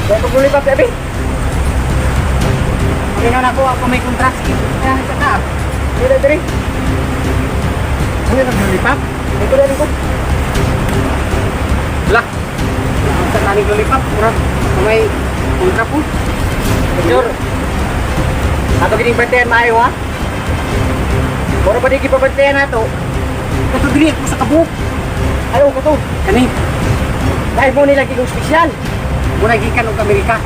Kaya paguli pa, baby. Tingnan ako may kontras. Kaya nagkata. Dito, dito. Ano yung naglulipap? Dito na rin ko. Wala. Ang sa kaning lulipap. Murag may kontra po. Sure. Ato gining bantayan maayo ha. Mura pa di gipabantayan nato. Ito dili ko sa kabuk. Ayaw ko to. Kani. Dahil mo nila gigong spesyal. Muna gikan og Amerika.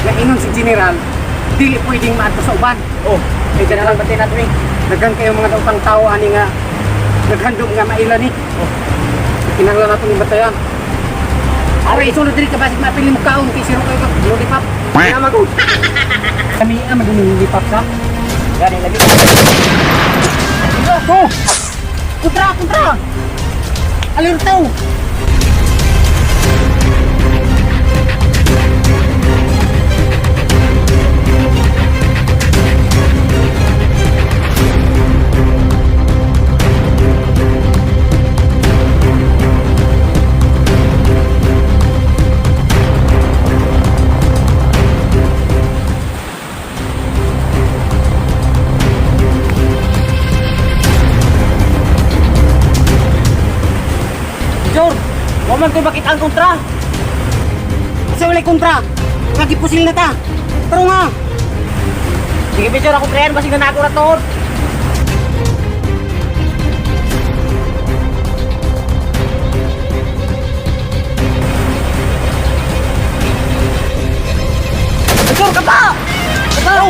Nga inon si General. Dili pwedeng maato sa uban. Oh, ay dala lang bantayan nato eh. Daghan kayo mga daupang tao ani nga naghandom nga mailan ni. Oh. Kinahanglan nato ni bantayan. Aray, isunod diri ka basig mapili mo kaon kay siro kayo lulipap. Kaya magud. Kami maduming lipap sa. Gani lagi. Oh! Kontra, kontra! Alerto! Waman ko bakit ang kontra? Kasi wala kontra. Nagipusil na ta. Pero nga. Sige, picture ako pre, basig na ako raton. Picture ka pa! Ikaw!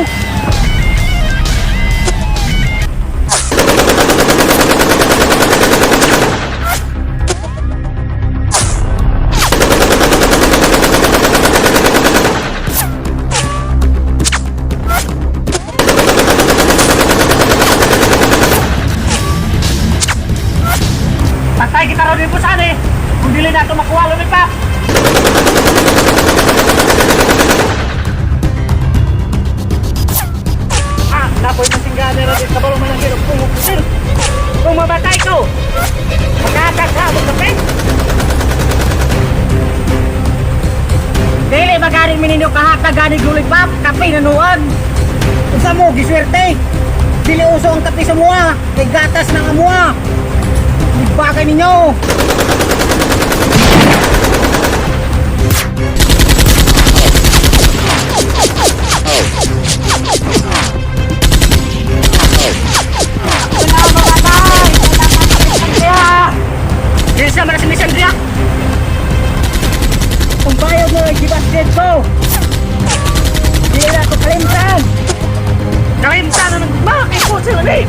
Patay kita raw din po saan eh. Kung dili na ito makuha lumipap. Napoy masinggan na rin kabalo man ang hirap kung hukusin. Kung mabatay ko, magkakasabot ka pe. Dili magaling mininyo kahata ganig lumipap, kape nanuan. Kung sa mo, giswerte. Dili uso ang kape sa mua, kay gatas ng amua. Bagay ninyo! Dili siya marasing ni Sandria! Kung bayad mo yung gibasket ko! Dili na ito kalimtan! Kalimtan naman! Bakit po sila ni?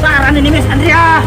Para ni Miss Andrea.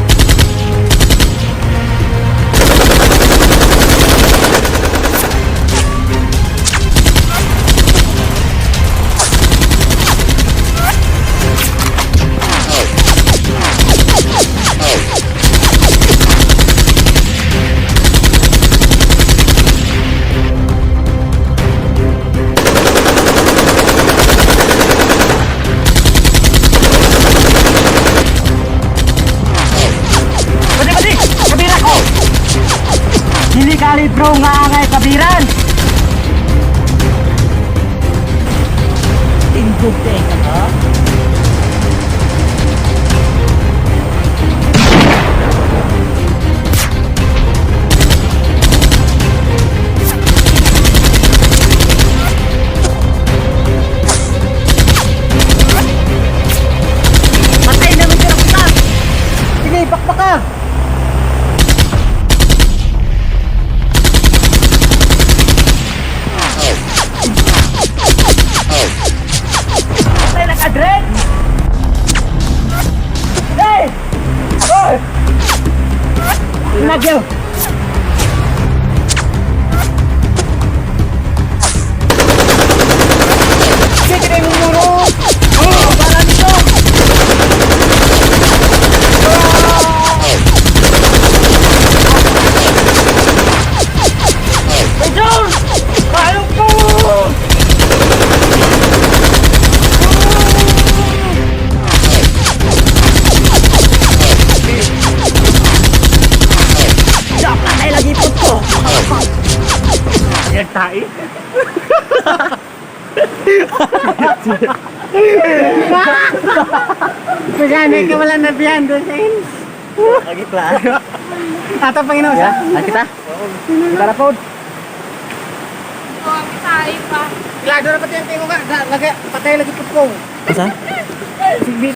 Bro nga angay kabiran. Indugte ka ba? Patay naman sila kita. Sige, bakbak ka. Nagyo. Sige na yung muro. Oh, para nito. Major! Ayaw ko! Bayad tayo. Maghanay ka wala na biyan doon sa ins. Agit lang. Ato Panginoon sa. Kita. Kita na po. Lado na pati ang tingo ka. Patay lagi po. Asa?